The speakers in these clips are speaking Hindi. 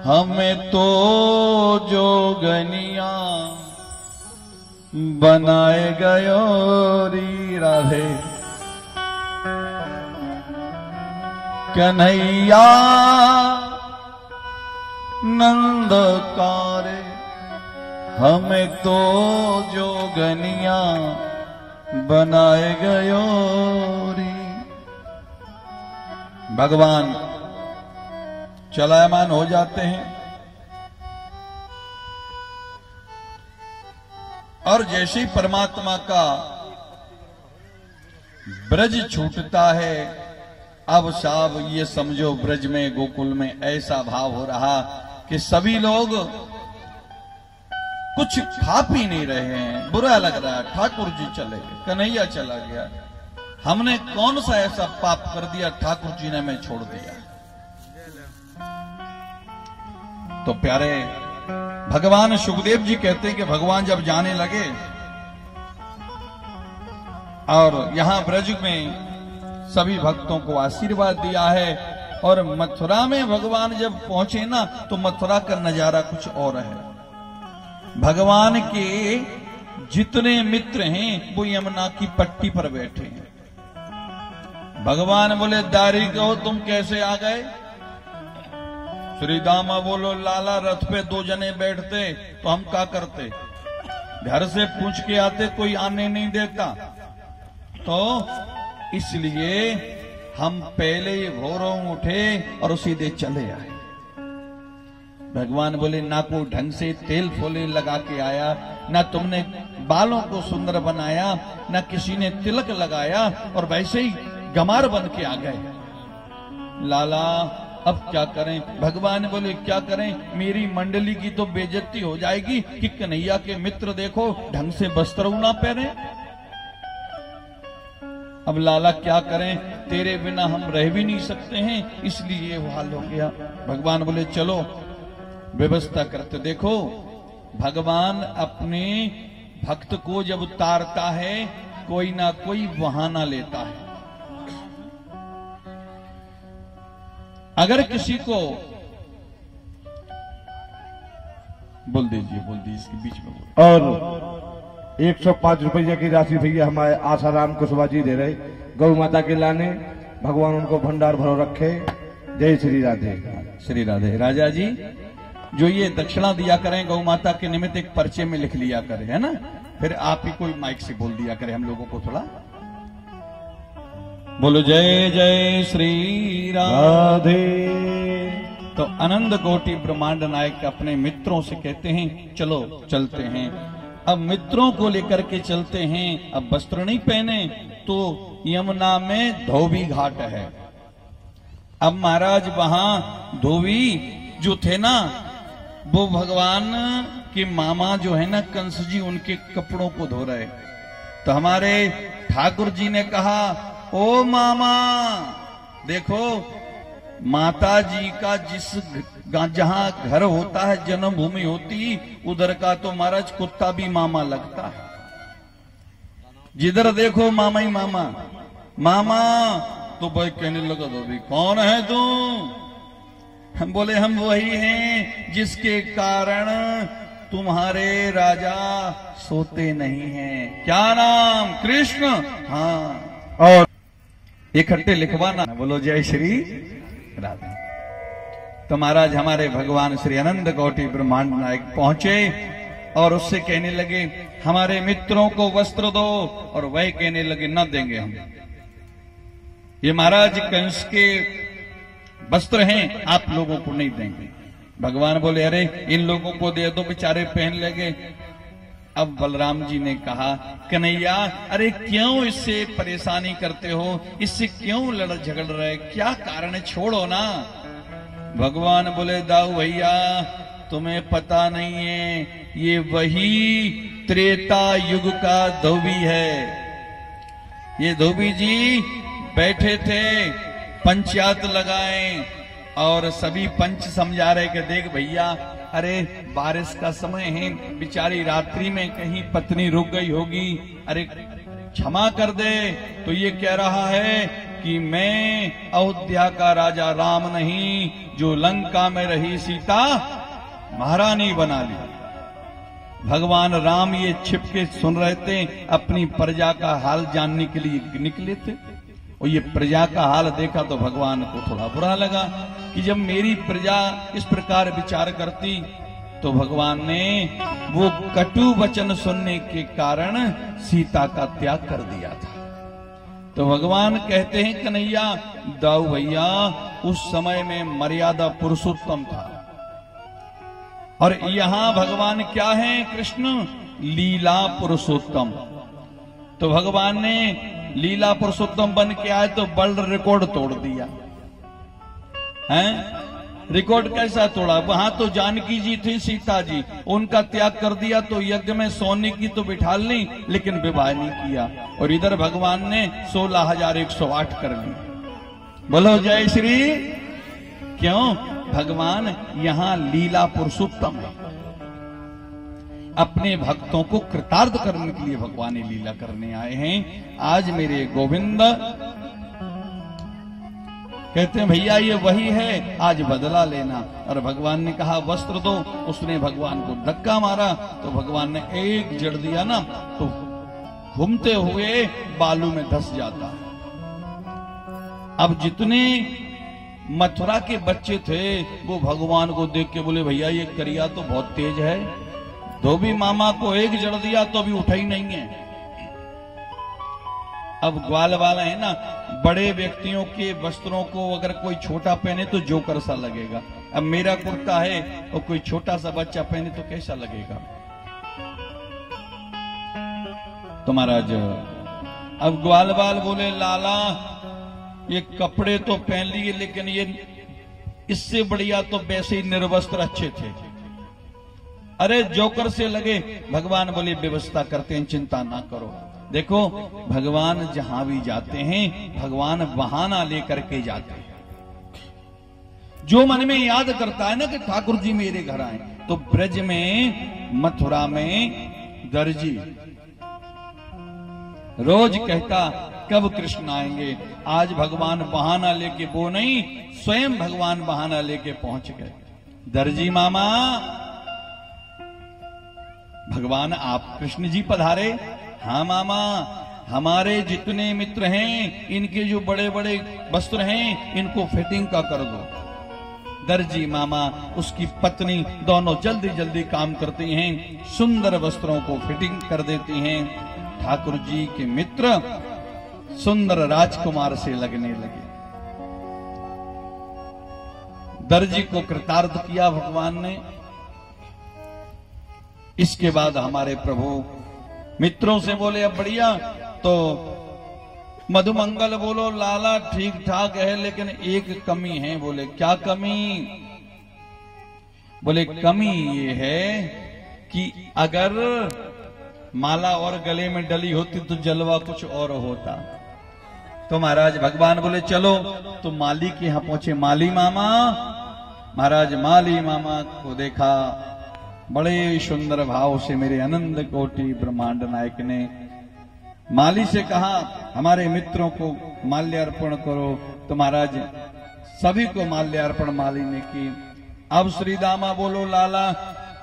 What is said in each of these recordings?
हमें तो जोगनिया बनाए गयो री राधे कन्हैया नंदकारे। हमें तो जोगनिया बनाए गयो री। भगवान चलायमान हो जाते हैं और जैसे ही परमात्मा का ब्रज छूटता है, अब साहब ये समझो ब्रज में गोकुल में ऐसा भाव हो रहा कि सभी लोग कुछ खा पी नहीं रहे हैं। बुरा लग रहा है, ठाकुर जी चले गए, कन्हैया चला गया, हमने कौन सा ऐसा पाप कर दिया, ठाकुर जी ने हमें छोड़ दिया। तो प्यारे भगवान सुखदेव जी कहते हैं कि भगवान जब जाने लगे और यहां ब्रज में सभी भक्तों को आशीर्वाद दिया है, और मथुरा में भगवान जब पहुंचे ना तो मथुरा का नजारा कुछ और है। भगवान के जितने मित्र हैं वो यमुना की पट्टी पर बैठे हैं। भगवान बोले दारी कहो तुम कैसे आ गए? श्री दामा बोलो लाला रथ पे दो जने बैठते तो हम क्या करते, घर से पूछ के आते, कोई आने नहीं देता, तो इसलिए हम पहले भोरों उठे और सीधे चले आए। भगवान बोले ना को ढंग से तेल फोले लगा के आया, ना तुमने बालों को सुंदर बनाया, ना किसी ने तिलक लगाया, और वैसे ही गमार बन के आ गए। लाला अब क्या करें? भगवान बोले क्या करें, मेरी मंडली की तो बेइज्जती हो जाएगी कि कन्हैया के मित्र देखो ढंग से वस्त्र ना पहने। अब लाला क्या करें, तेरे बिना हम रह भी नहीं सकते हैं, इसलिए ये हाल हो गया। भगवान बोले चलो व्यवस्था करते। देखो भगवान अपने भक्त को जब उतारता है कोई ना कोई बहाना लेता है। अगर किसी को बोल दीजिए इसके बीच में बोल। और 105 रुपये की राशि भैया हमारे आसाराम कुशवाहा जी दे रहे, गौ माता के लाने, भगवान उनको भंडार भरो रखे। जय श्री राधे। श्री राधे। राजा जी जो ये दक्षिणा दिया करें गौ माता के निमित्त एक पर्चे में लिख लिया करें, है ना, फिर आप ही कोई माइक से बोल दिया करें हम लोगों को थोड़ा। बोलो जय जय श्री राधे। तो आनंद कोटि ब्रह्मांड नायक अपने मित्रों से कहते हैं चलो चलते हैं। अब मित्रों को लेकर के चलते हैं। अब वस्त्र नहीं पहने तो यमुना में धोबी घाट है। अब महाराज वहां धोबी जो थे ना, वो भगवान के मामा जो है ना कंस जी, उनके कपड़ों को धो रहे। तो हमारे ठाकुर जी ने कहा ओ मामा देखो, माता जी का जिस जहां घर होता है, जन्मभूमि होती, उधर का तो महाराज कुत्ता भी मामा लगता है। जिधर देखो मामा ही मामा मामा। तो भाई कहने लगा धोबी कौन है तू? हम बोले हम वही हैं जिसके कारण तुम्हारे राजा सोते नहीं हैं। क्या नाम? कृष्ण। हाँ, और इकट्ठे लिखवाना। बोलो जय श्री राधे। तो महाराज हमारे भगवान श्री अनंत कोटि ब्रह्मांड नायक पहुंचे और उससे कहने लगे हमारे मित्रों को वस्त्र दो, और वह कहने लगे न देंगे हम, ये महाराज कंस के वस्त्र हैं, आप लोगों को नहीं देंगे। भगवान बोले अरे इन लोगोों को दे दो, बेचारे पहन लेंगे। अब बलराम जी ने कहा कन्हैया अरे क्यों इससे परेशानी करते हो, इससे क्यों लड़ झगड़ रहे, क्या कारण है, छोड़ो ना। भगवान बोले दाऊ भैया तुम्हें पता नहीं है, ये वही त्रेता युग का धोबी है। ये धोबी जी बैठे थे, पंचायत लगाए और सभी पंच समझा रहे कि देख भैया अरे बारिश का समय है, बेचारी रात्रि में कहीं पत्नी रुक गई होगी, अरे क्षमा कर दे। तो ये कह रहा है कि मैं अयोध्या का राजा राम नहीं, जो लंका में रही सीता महारानी बना ली। भगवान राम ये छिपके सुन रहे थे, अपनी प्रजा का हाल जानने के लिए निकले थे। और ये प्रजा का हाल देखा तो भगवान को थोड़ा बुरा लगा कि जब मेरी प्रजा इस प्रकार विचार करती, तो भगवान ने वो कटु वचन सुनने के कारण सीता का त्याग कर दिया था। तो भगवान कहते हैं कन्हैया, दाऊ भैया, उस समय में मर्यादा पुरुषोत्तम था, और यहां भगवान क्या है? कृष्ण लीला पुरुषोत्तम। तो भगवान ने लीला पुरुषोत्तम बन के आए तो वर्ल्ड रिकॉर्ड तोड़ दिया है। रिकॉर्ड कैसा तोड़ा? वहां तो जानकी जी थी, सीता जी, उनका त्याग कर दिया, तो यज्ञ में सोने की तो बिठा ली, लेकिन विवाह नहीं किया। और इधर भगवान ने 16,108 कर ली। बोलो जय श्री। क्यों? भगवान यहां लीला पुरुषोत्तम है। अपने भक्तों को कृतार्थ करने के लिए भगवान लीला करने आए हैं। आज मेरे गोविंद कहते हैं भैया ये वही है, आज बदला लेना। और भगवान ने कहा वस्त्र दो, उसने भगवान को धक्का मारा, तो भगवान ने एक जड़ दिया ना, तो घूमते हुए बालू में धस जाता। अब जितने मथुरा के बच्चे थे वो भगवान को देख के बोले भैया ये करिया तो बहुत तेज है, धोबी मामा को एक जड़ दिया तो अभी उठा ही नहीं है। अब ग्वाल वाला है ना, बड़े व्यक्तियों के वस्त्रों को अगर कोई छोटा पहने तो जोकर सा लगेगा। अब मेरा कुर्ता है और कोई छोटा सा बच्चा पहने तो कैसा लगेगा? तो महाराज अब ग्वाल वाल बोले लाला ये कपड़े तो पहन लिए, लेकिन ये इससे बढ़िया तो वैसे ही निर्वस्त्र अच्छे थे। अरे जोकर से लगे। भगवान बोले व्यवस्था करते हैं, चिंता ना करो। देखो भगवान जहां भी जाते हैं भगवान बहाना लेकर के जाते हैं। जो मन में याद करता है ना कि ठाकुर जी मेरे घर आए, तो ब्रज में मथुरा में दर्जी रोज कहता कब कृष्ण आएंगे। आज भगवान बहाना लेके, वो नहीं स्वयं भगवान बहाना लेके पहुंच गए। दर्जी मामा, भगवान आप कृष्ण जी पधारे? हाँ मामा, हमारे जितने मित्र हैं इनके जो बड़े बड़े वस्त्र हैं इनको फिटिंग का कर दो। दर्जी मामा उसकी पत्नी दोनों जल्दी जल्दी काम करती हैं, सुंदर वस्त्रों को फिटिंग कर देती हैं। ठाकुर जी के मित्र सुंदर राजकुमार से लगने लगे। दर्जी को कृतार्थ किया भगवान ने। इसके बाद हमारे प्रभु मित्रों से बोले अब बढ़िया, तो मधुमंगल बोलो लाला ठीक ठाक है, लेकिन एक कमी है। बोले क्या कमी? बोले कमी ये है कि अगर माला और गले में डली होती तो जलवा कुछ और होता। तो महाराज भगवान बोले चलो, तो माली के यहां पहुंचे। माली मामा, महाराज माली मामा को देखा, बड़े सुंदर भाव से मेरे अनंत कोटि ब्रह्मांड नायक ने माली से कहा हमारे मित्रों को माल्यार्पण करो। तो महाराज सभी को माल्यार्पण माली ने की। अब श्री दामा बोलो लाला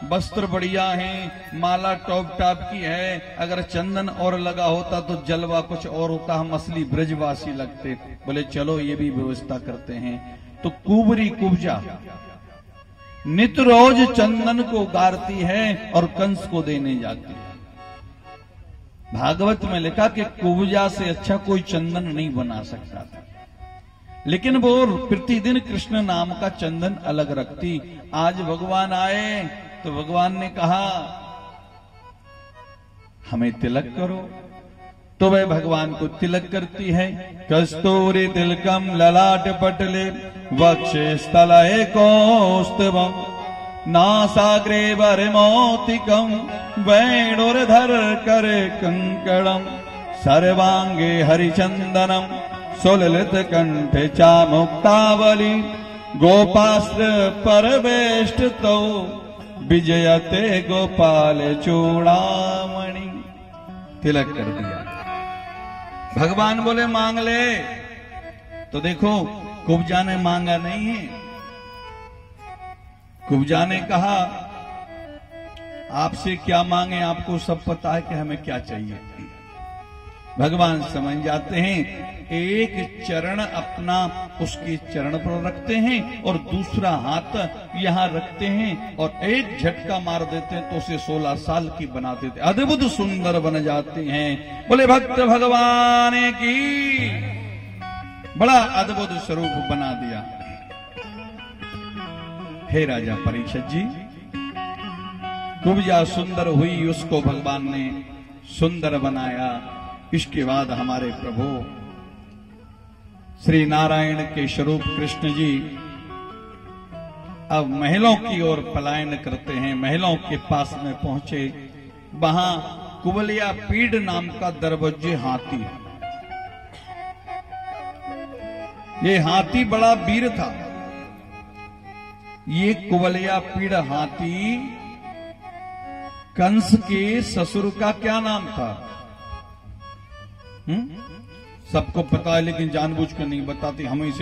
वस्त्र बढ़िया हैं, माला टॉप टॉप की है, अगर चंदन और लगा होता तो जलवा कुछ और होता, हम असली ब्रजवासी लगते। बोले चलो ये भी व्यवस्था करते हैं। तो कुबरी कुब्जा नित रोज चंदन को गारती है और कंस को देने जाती है। भागवत में लिखा कि कुब्जा से अच्छा कोई चंदन नहीं बना सकता था, लेकिन वो प्रतिदिन कृष्ण नाम का चंदन अलग रखती। आज भगवान आए तो भगवान ने कहा हमें तिलक करो, तो वह भगवान को तिलक करती है। कस्तूरी तिलकम ललाट पटले वक्षे स्थलये कौस्तुभम नासाग्रे वरमोतिकम वेणुर्धर करे कंकणम सर्वांगे हरिचंदनम सुललित कंठे चामुक्तावली गोपास्त्र परवेष्टितो विजयते गोपाल चूड़ामणि। तिलक कर दिया। भगवान बोले मांग ले। तो देखो कुब्जा ने मांगा नहीं है, कुब्जा ने कहा आपसे क्या मांगे, आपको सब पता है कि हमें क्या चाहिए। भगवान समझ जाते हैं, एक चरण अपना उसके चरण पर रखते हैं और दूसरा हाथ यहां रखते हैं और एक झटका मार देते हैं तो उसे 16 साल की बना देते, अद्भुत सुंदर बन जाती हैं। बोले भक्त भगवान की, बड़ा अद्भुत स्वरूप बना दिया। हे राजा परीक्षित जी, कुब्जा सुंदर हुई, उसको भगवान ने सुंदर बनाया। इसके बाद हमारे प्रभु श्री नारायण के स्वरूप कृष्ण जी अब महलों की ओर पलायन करते हैं। महलों के पास में पहुंचे, वहां कुबलिया पीड़ नाम का दरबज्जे हाथी, ये हाथी बड़ा वीर था। ये कुबलिया पीड़ हाथी कंस के ससुर का क्या नाम था? सबको पता है लेकिन जानबूझकर नहीं बताती, हम इसे